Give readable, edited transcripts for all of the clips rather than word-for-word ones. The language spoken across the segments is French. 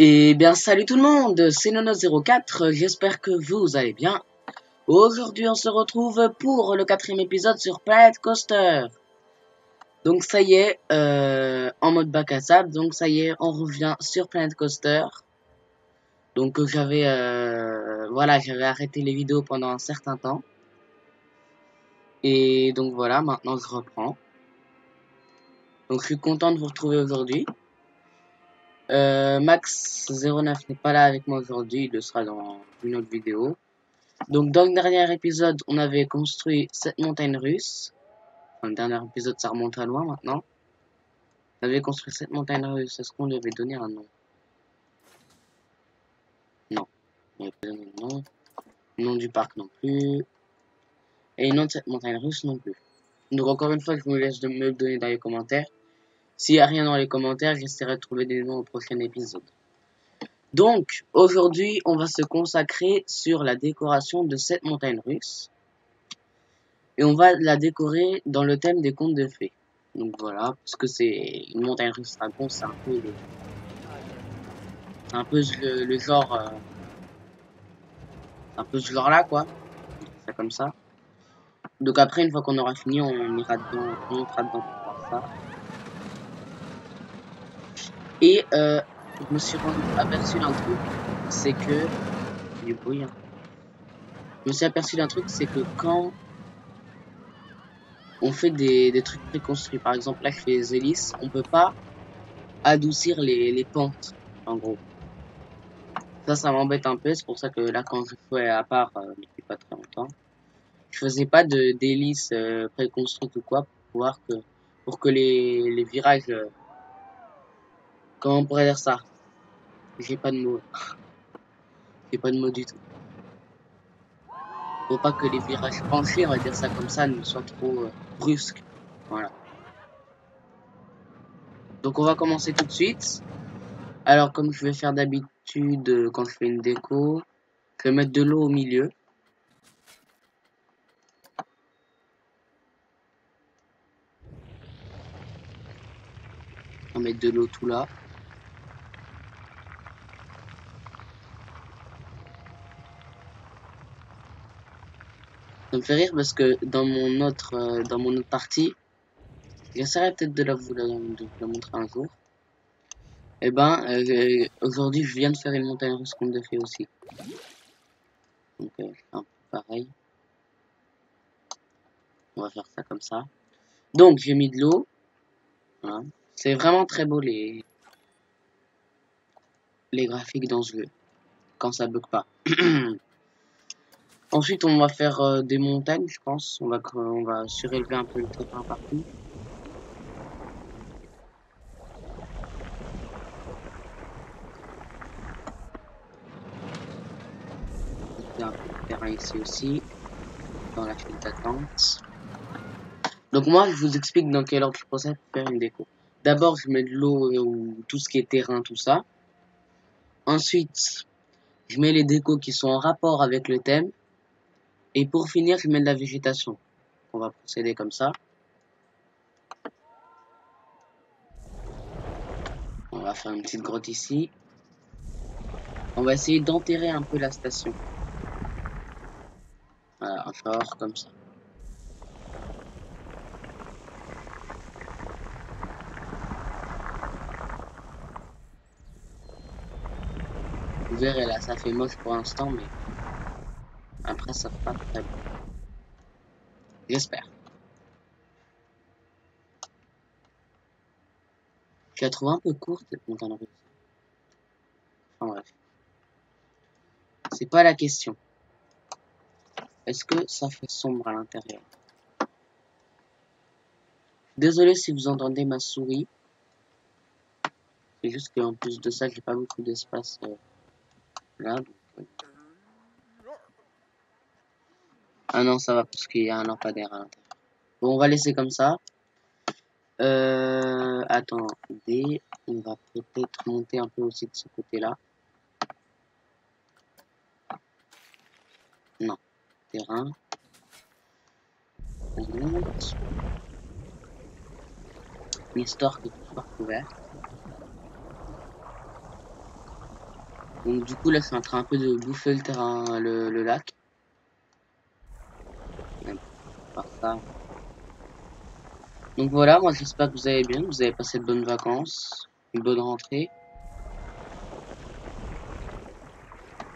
Eh bien, salut tout le monde, c'est Nono04, j'espère que vous allez bien. Aujourd'hui, on se retrouve pour le 4e épisode sur Planet Coaster. Donc ça y est, en mode bac à sable, donc ça y est, on revient sur Planet Coaster. Donc j'avais arrêté les vidéos pendant un certain temps. Et donc voilà, maintenant je reprends. Donc je suis content de vous retrouver aujourd'hui. Max09 n'est pas là avec moi aujourd'hui, il le sera dans une autre vidéo. Donc dans le dernier épisode, on avait construit cette montagne russe. Enfin, le dernier épisode, ça remonte à loin maintenant. On avait construit cette montagne russe. Est-ce qu'on lui avait donné un nom? Non. On lui avait pas donné le nom. Le nom du parc non plus. Et le nom de cette montagne russe non plus. Donc encore une fois, je vous laisse me le donner dans les commentaires. S'il n'y a rien dans les commentaires, j'essaierai de trouver des noms au prochain épisode. Donc, aujourd'hui, on va se consacrer sur la décoration de cette montagne russe. Et on va la décorer dans le thème des contes de fées. Donc voilà, parce que c'est une montagne russe dragon, c'est un peu le genre, un peu ce genre là quoi. C'est comme ça. Donc après, une fois qu'on aura fini, on ira dedans, on montera dedans pour voir ça. Et je me suis aperçu d'un truc, c'est que du bruit. Hein. Je me suis aperçu d'un truc, c'est que quand on fait des trucs préconstruits, par exemple là je fais les hélices, on peut pas adoucir les pentes, en gros. Ça m'embête un peu, c'est pour ça que là quand je jouais à part depuis pas très longtemps, je faisais pas d'hélice préconstruite ou quoi pour que les virages, comment on pourrait dire ça? J'ai pas de mots, j'ai pas de mots du tout. Pour pas que les virages penchés, on va dire ça comme ça, ne soient trop brusques. Voilà. Donc on va commencer tout de suite. Alors comme je vais faire d'habitude quand je fais une déco, je vais mettre de l'eau au milieu. On va mettre de l'eau tout là. Ça me fait rire parce que dans mon autre partie, j'essaierai peut-être de la montrer un jour. Et ben, aujourd'hui, je viens de faire une montagne russe qu'on a fait aussi. Donc, un peu pareil. On va faire ça comme ça. Donc, j'ai mis de l'eau. Voilà. C'est vraiment très beau les graphiques dans ce jeu. Quand ça bug pas. Ensuite, on va faire des montagnes, je pense. On va surélever un peu le terrain partout. On va un peu de terrain ici aussi. Dans la file d'attente. Donc moi, je vous explique dans quel ordre je procède pour faire une déco. D'abord, je mets de l'eau ou tout ce qui est terrain, tout ça. Ensuite, je mets les décos qui sont en rapport avec le thème. Et pour finir, je mets de la végétation. On va procéder comme ça. On va faire une petite grotte ici. On va essayer d'enterrer un peu la station. Voilà, genre comme ça. Vous verrez là, ça fait moche pour l'instant, mais après ça fera très bien. J'espère. Je la trouve un peu courte cette montagne russe. Enfin bref. C'est pas la question. Est-ce que ça fait sombre à l'intérieur? Désolé si vous entendez ma souris. C'est juste qu'en plus de ça, j'ai pas beaucoup d'espace là. Donc, ah non, ça va parce qu'il y a un lampadaire à l'intérieur. Bon, on va laisser comme ça. Attendez, on va peut-être monter un peu aussi de ce côté-là. Non, terrain. On monte. L'histoire qui est toujours couverte. Donc du coup là je suis en train un peu de bouffer le terrain, le lac. Par ça. Donc voilà, moi j'espère que vous allez bien, que vous avez passé de bonnes vacances, une bonne rentrée.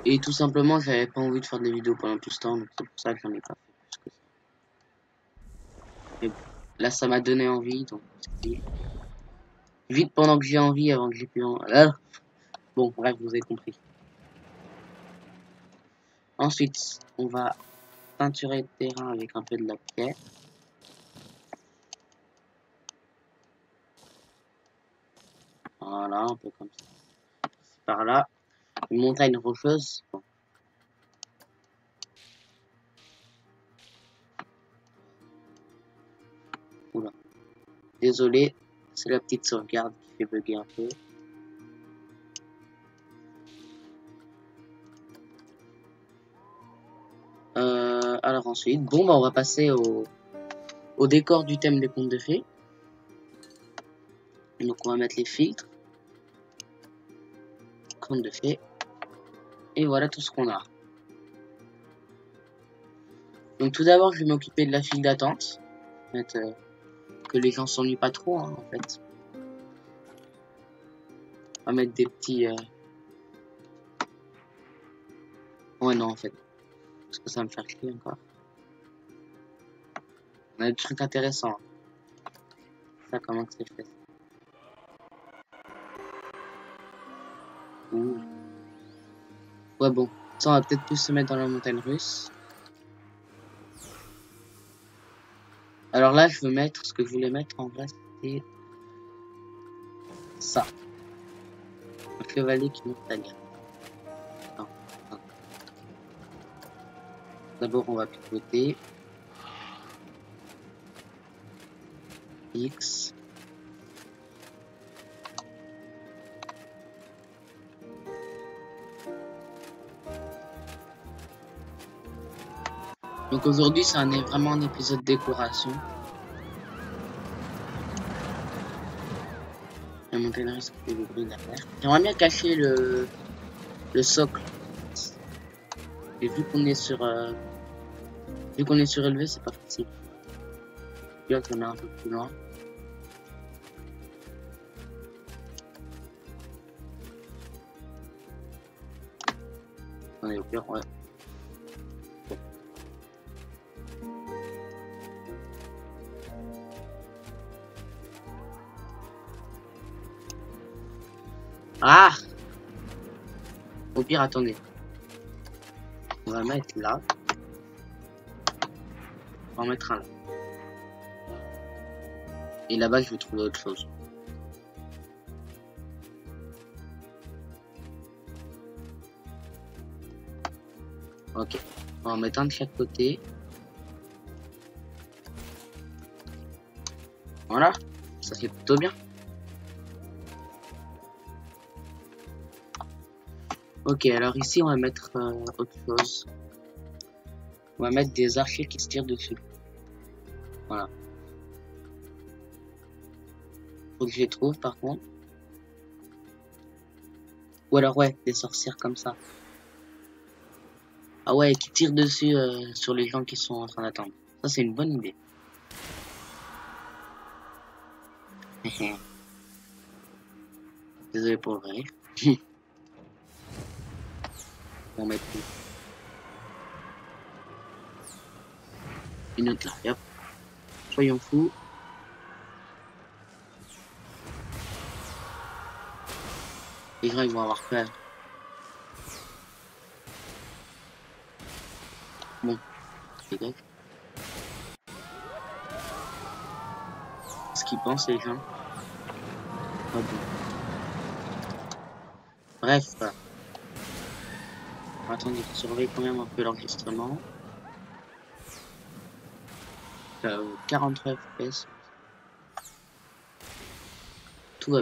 Et tout simplement j'avais pas envie de faire des vidéos pendant tout ce temps, donc c'est pour ça que j'en ai pas fait plus que ça. Mais bon, là ça m'a donné envie, donc c'est vite pendant que j'ai envie, avant que j'ai plus envie. Bon bref, vous avez compris. Ensuite, on va peinturer le terrain avec un peu de la pierre. Voilà, un peu comme ça. Par là, une montagne rocheuse. Bon. Oula. Désolé, c'est la petite sauvegarde qui fait bugger un peu. Alors ensuite, bon bah on va passer au décor du thème des contes de fées. Donc on va mettre les filtres, contes de fées, et voilà tout ce qu'on a. Donc tout d'abord je vais m'occuper de la file d'attente, que les gens s'ennuient pas trop hein, en fait. On va mettre des petits... Ouais non en fait, parce que ça va me faire chier encore. On a des trucs intéressants. Ça comment que c'est fait. Ouh. Ouais bon, ça on va peut-être plus se mettre dans la montagne russe. Alors là je veux mettre, ce que je voulais mettre en vrai c'était ça. Un chevalier qui monte la guerre. Non, non. D'abord on va pivoter. X. Donc aujourd'hui c'est vraiment un épisode décoration. La montagne russe qui fait le bruit derrière. J'aimerais bien cacher le socle. Et vu qu'on est surélevé, c'est pas facile. Bien qu'on est un peu plus loin. On est au pire, ouais. Bon. Ah! Au pire, attendez. On va mettre là. On va en mettre un là. Et là-bas, je vais trouver autre chose. Ok. On va en mettre un de chaque côté. Voilà. Ça fait plutôt bien. Ok, alors ici, on va mettre autre chose. On va mettre des archers qui se tirent dessus. Voilà. Faut que je les trouve par contre. Ou alors ouais, des sorcières comme ça. Ah ouais, qui tirent dessus sur les gens qui sont en train d'attendre. Ça c'est une bonne idée. Désolé pour le rire. On va mettre une autre là. Et hop. Soyons fous. Les gens ils vont avoir peur. Bon, c'est gaffe. Ce qu'ils pensent les gens. Ah bon. Bref. Attendez, je surveille quand même un peu l'enregistrement. 43 FPS. Tout va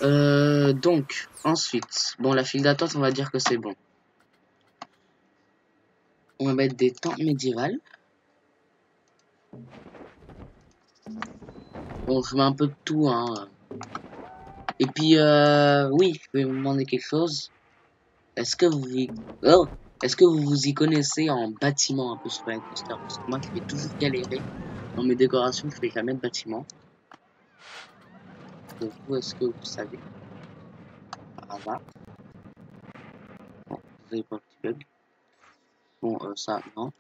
bien. Donc, ensuite, bon, la file d'attente, on va dire que c'est bon. On va mettre des tentes médiévales. Bon, je mets un peu de tout, hein. Et puis, oui, je vais vous demander quelque chose. Est-ce que est-ce que vous vous y connaissez en bâtiment un peu sur Roller Coaster? Parce que moi, je vais toujours galérer. Dans mes décorations, je fais jamais de bâtiment. Donc, vous, est-ce que vous savez? Par hasard. Bon, désolé pour le petit bug. Bon, ça, non.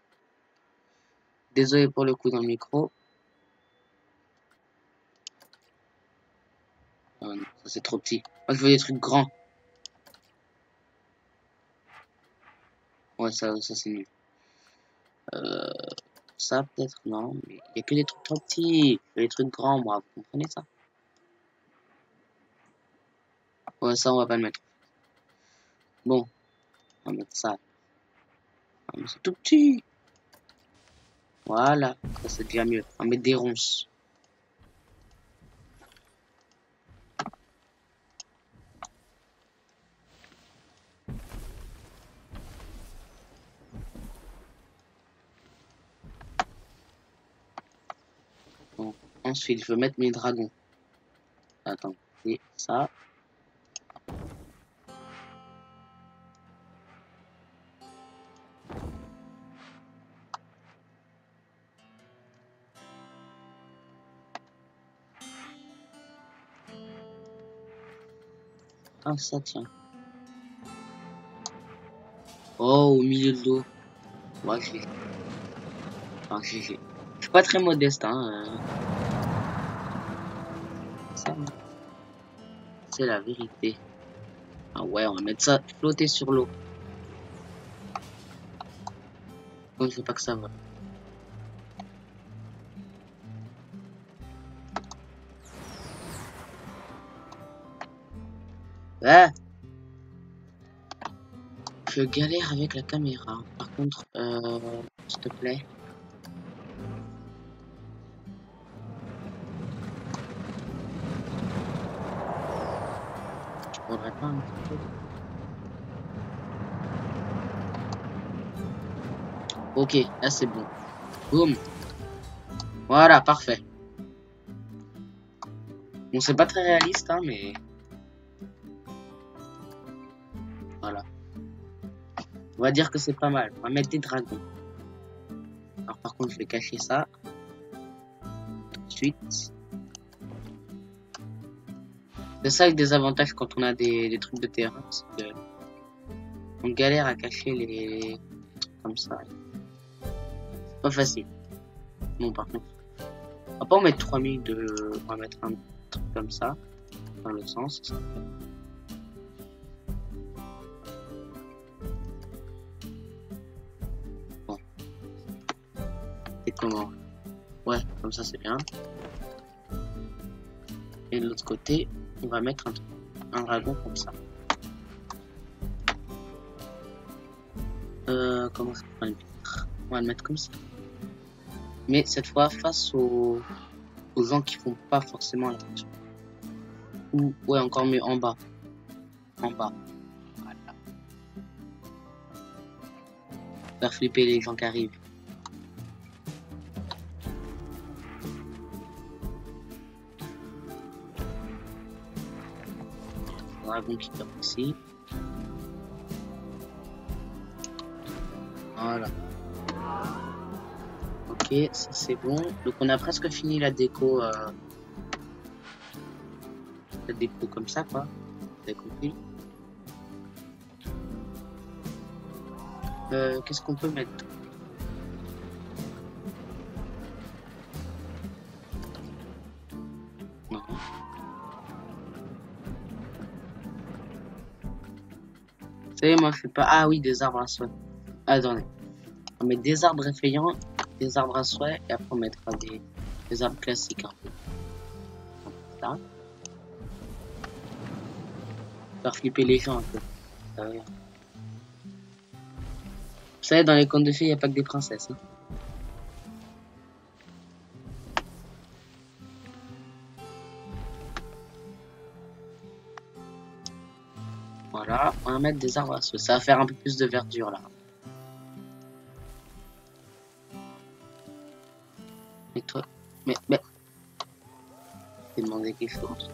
Désolé pour le coup dans le micro. Non, ça c'est trop petit. Moi, je veux des trucs grands. Ouais, ça c'est nul. Euh, ça peut-être, non. Mais il y a que des trucs trop petits. Je veux des trucs grands, moi. Vous comprenez ça? Ouais, ça, on va pas le mettre. Bon, on va mettre ça. Ah, mais c'est tout petit. Voilà, ça c'est déjà mieux. On va mettre des ronces. Bon, ensuite, je veux mettre mes dragons. Attends, et ça. Ah, ça tient. Oh, au milieu de l'eau. Ouais, GG. Enfin, GG. Je suis pas très modeste, hein. Ça, c'est la vérité. Ah ouais, on va mettre ça flotter sur l'eau. Donc, je sais pas que ça va. Ah, je galère avec la caméra. Par contre, s'il te plaît. Je voudrais pas un petit peu. Ok, là c'est bon. Boum. Voilà, parfait. Bon, c'est pas très réaliste, hein, mais... Voilà. On va dire que c'est pas mal. On va mettre des dragons. Alors par contre, je vais cacher ça. Ensuite. C'est ça avec des avantages quand on a des trucs de terrain. C'est que on galère à cacher les trucs comme ça. C'est pas facile. Bon, par contre. On va pas en mettre 3000 de... On va mettre un truc comme ça. Dans l'autre sens. Bon. Et comment? Ouais, comme ça c'est bien. Et de l'autre côté, on va mettre un dragon comme ça. Comment ça va le mettre? On va le mettre comme ça. Mais cette fois face aux gens qui font pas forcément la fonction. Ou ouais, encore mieux en bas. En bas. Voilà. Faire flipper les gens qui arrivent. Dragon qui tombe ici. Voilà. Ok, ça c'est bon. Donc on a presque fini la déco. La déco comme ça, quoi. Vous avez compris. Qu'est-ce qu'on peut mettre? Non. Vous savez, moi je fais pas. Ah oui, des arbres à soie. Attendez. On met des arbres effrayants, des arbres à souhait, et après on mettra des arbres classiques un peu. Comme ça. Faire flipper les gens un peu. Vous savez, dans les contes de fées, il n'y a pas que des princesses. Hein. Voilà, on va mettre des arbres à souhait. Ça va faire un peu plus de verdure là. Mais toi, mais, je vais demander quelque chose.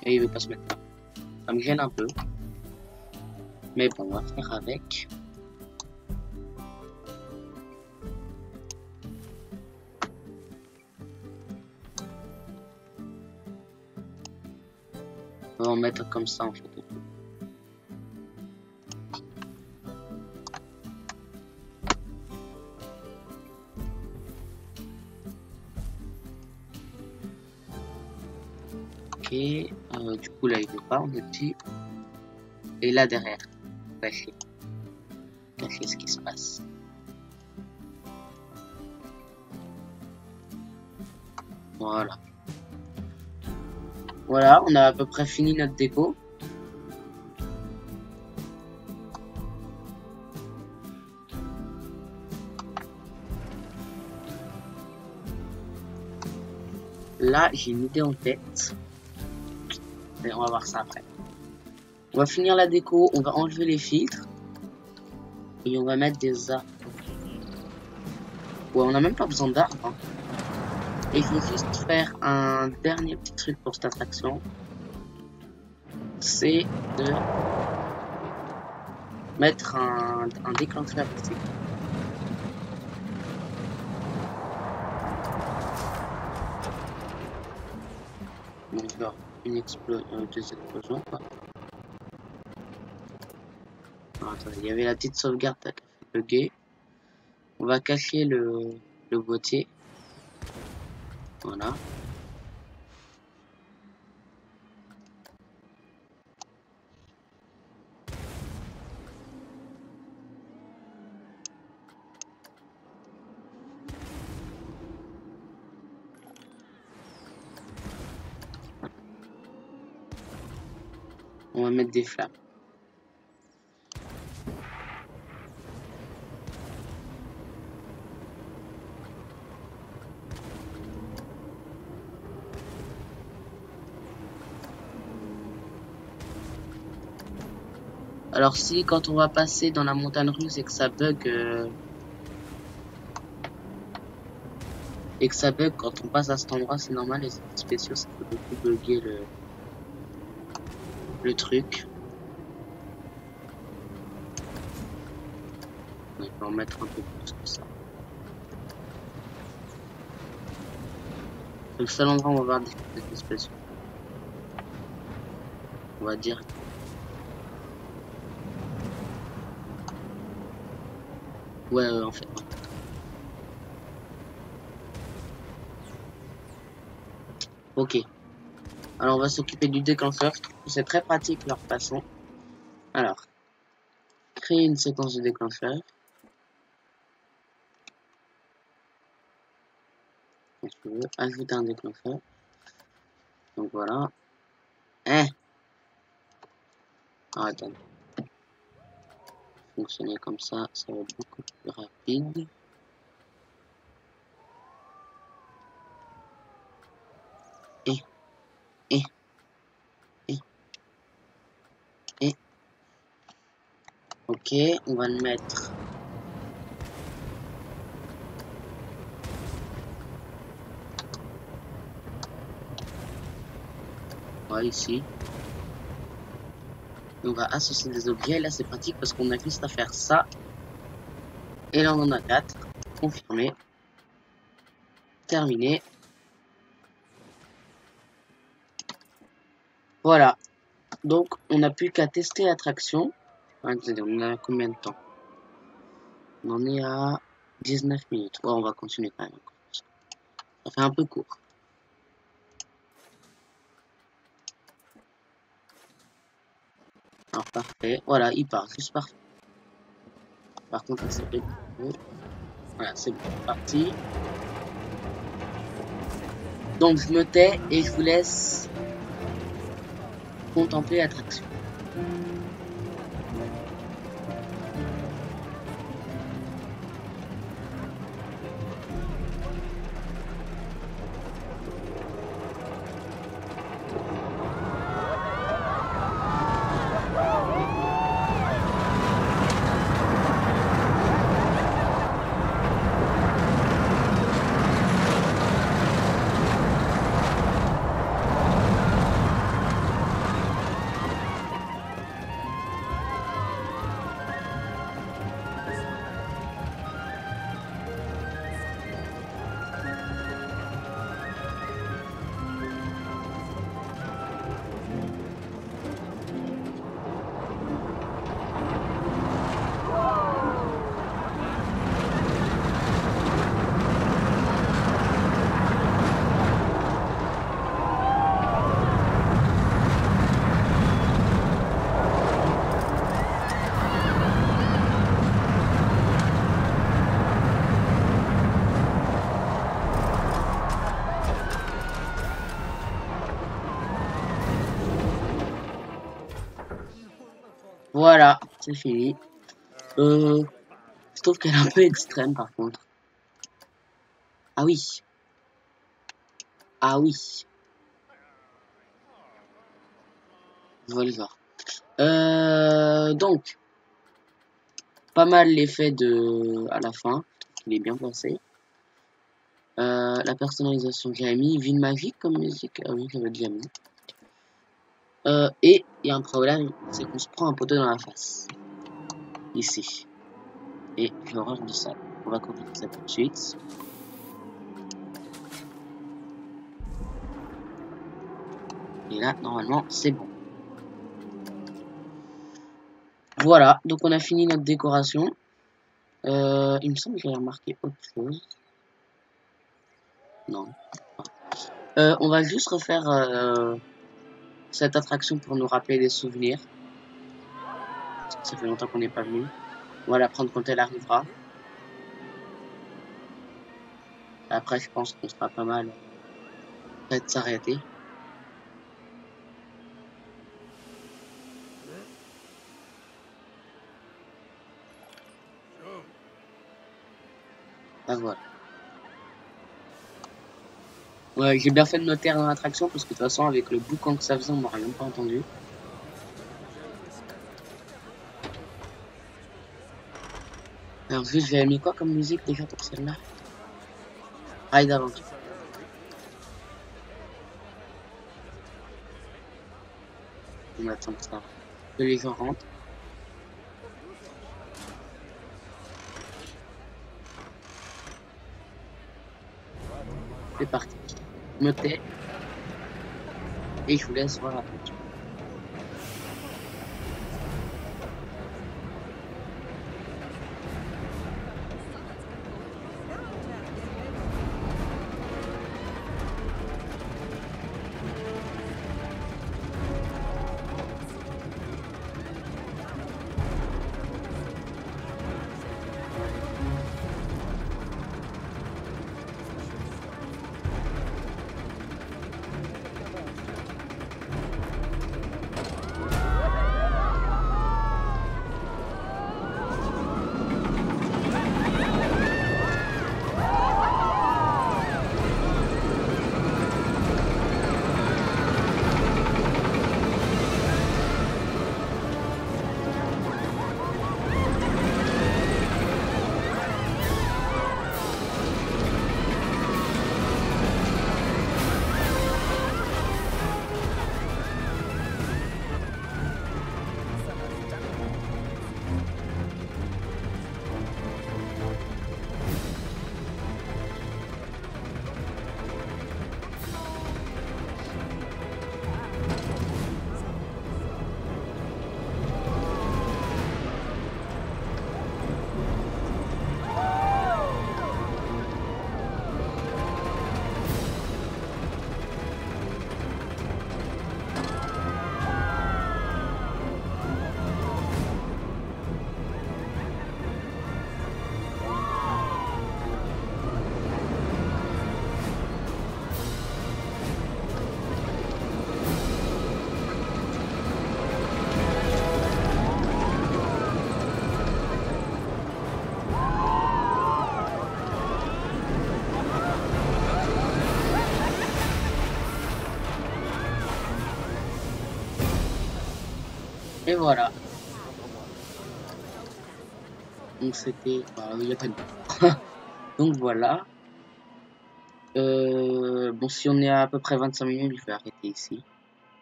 Et il veut pas se mettre là. Ça me gêne un peu. Mais bon, on va faire avec. On va en mettre comme ça en fait. Ok, du coup là il veut pas, on est petit. Et là derrière, cacher ce qui se passe. Voilà. Voilà, on a à peu près fini notre déco. Là, j'ai une idée en tête. Mais on va voir ça après. On va finir la déco, on va enlever les filtres. Et on va mettre des arbres. Ouais, on n'a même pas besoin d'arbres. Hein. Et il faut juste faire un dernier petit truc pour cette attraction. C'est de mettre un déclencheur ici. Donc genre deux explosions quoi. Alors, attendez, il y avait la petite sauvegarde qui a fait bugger. On va cacher le boîtier. Voilà. On va mettre des flammes. Alors si quand on va passer dans la montagne russe et que ça bug quand on passe à cet endroit, c'est normal, les effets spéciaux ça peut beaucoup bugger le truc. On peut en mettre un peu plus que ça. C'est le seul endroit où on va avoir des effets spéciaux. On va dire. Ouais, en fait. Ouais. Ok. Alors on va s'occuper du déclencheur. C'est très pratique leur façon. Alors, créer une séquence de déclencheur. Si tu veux, ajouter un déclencheur. Donc voilà. Hein? Ah, attends. Fonctionner comme ça, ça va être beaucoup plus rapide. Et. Ok, on va le mettre. Ouais, ici. Et on va associer des objets. Là, c'est pratique parce qu'on a juste à faire ça. Et là, on en a 4. Confirmé. Terminé. Voilà. Donc, on n'a plus qu'à tester l'attraction. Attendez, on a combien de temps? On en est à 19 minutes. Ouais, on va continuer quand même. Ça fait un peu court. Alors, parfait. Voilà, il part. Juste parfait. Par contre, c'est bon. Voilà, c'est bon. Parti. Donc, je me tais et je vous laisse contempler l'attraction. Voilà, c'est fini. Je trouve qu'elle est un peu extrême par contre. Ah oui. Ah oui. Je vois le genre. Donc, pas mal l'effet de à la fin. Il est bien placé. La personnalisation, j'ai mis ville magique comme musique. Ah oui, j'avais déjà mis. Et il y a un problème, c'est qu'on se prend un poteau dans la face. Ici. Et j'ai horreur de ça. On va corriger ça tout de suite. Et là, normalement, c'est bon. Voilà, donc on a fini notre décoration. Il me semble que j'ai remarqué autre chose. Non. On va juste refaire cette attraction pour nous rappeler des souvenirs. Parce que ça fait longtemps qu'on n'est pas venu. On va la prendre quand elle arrivera. Après, je pense qu'on sera pas mal peut-être s'arrêter. Ah voilà. Ouais, j'ai bien fait de noter dans l'attraction parce que de toute façon, avec le boucan que ça faisait, on m'aurait même pas entendu. Alors juste, j'avais mis quoi comme musique déjà pour celle-là? Ride Aventure. On attend ça. Que les gens rentrent. C'est parti. Je me tais et je vous laisse voir l'aventure. Et voilà. Donc c'était... Bah, il n'y a pas de... Donc voilà. Bon, si on est à peu près 25 minutes, je vais arrêter ici.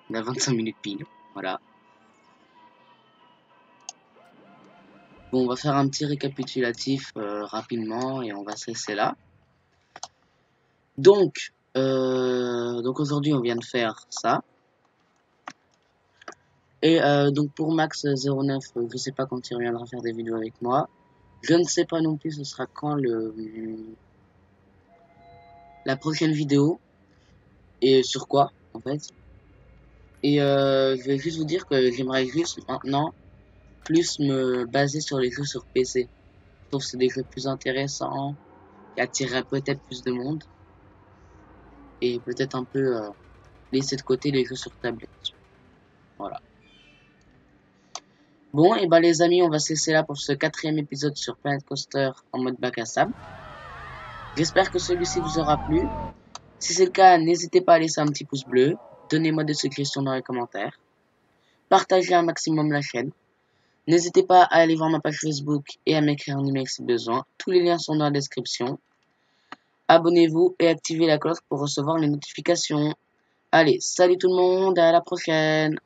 On a 25 minutes pile. Voilà. Bon, on va faire un petit récapitulatif rapidement et on va se laisser là. Donc aujourd'hui, on vient de faire ça. Et donc pour Max09, je sais pas quand il reviendra faire des vidéos avec moi. Je ne sais pas non plus ce sera quand la prochaine vidéo et sur quoi en fait. Et je vais juste vous dire que j'aimerais juste maintenant plus me baser sur les jeux sur PC. Je trouve que c'est des jeux plus intéressants, qui attireraient peut-être plus de monde. Et peut-être un peu laisser de côté les jeux sur tablette. Voilà. Bon, et bah les amis, on va se laisser là pour ce 4e épisode sur Planet Coaster en mode bac à sable. J'espère que celui-ci vous aura plu. Si c'est le cas, n'hésitez pas à laisser un petit pouce bleu, donnez-moi des suggestions dans les commentaires, partagez un maximum la chaîne. N'hésitez pas à aller voir ma page Facebook et à m'écrire un email si besoin. Tous les liens sont dans la description. Abonnez-vous et activez la cloche pour recevoir les notifications. Allez, salut tout le monde, à la prochaine!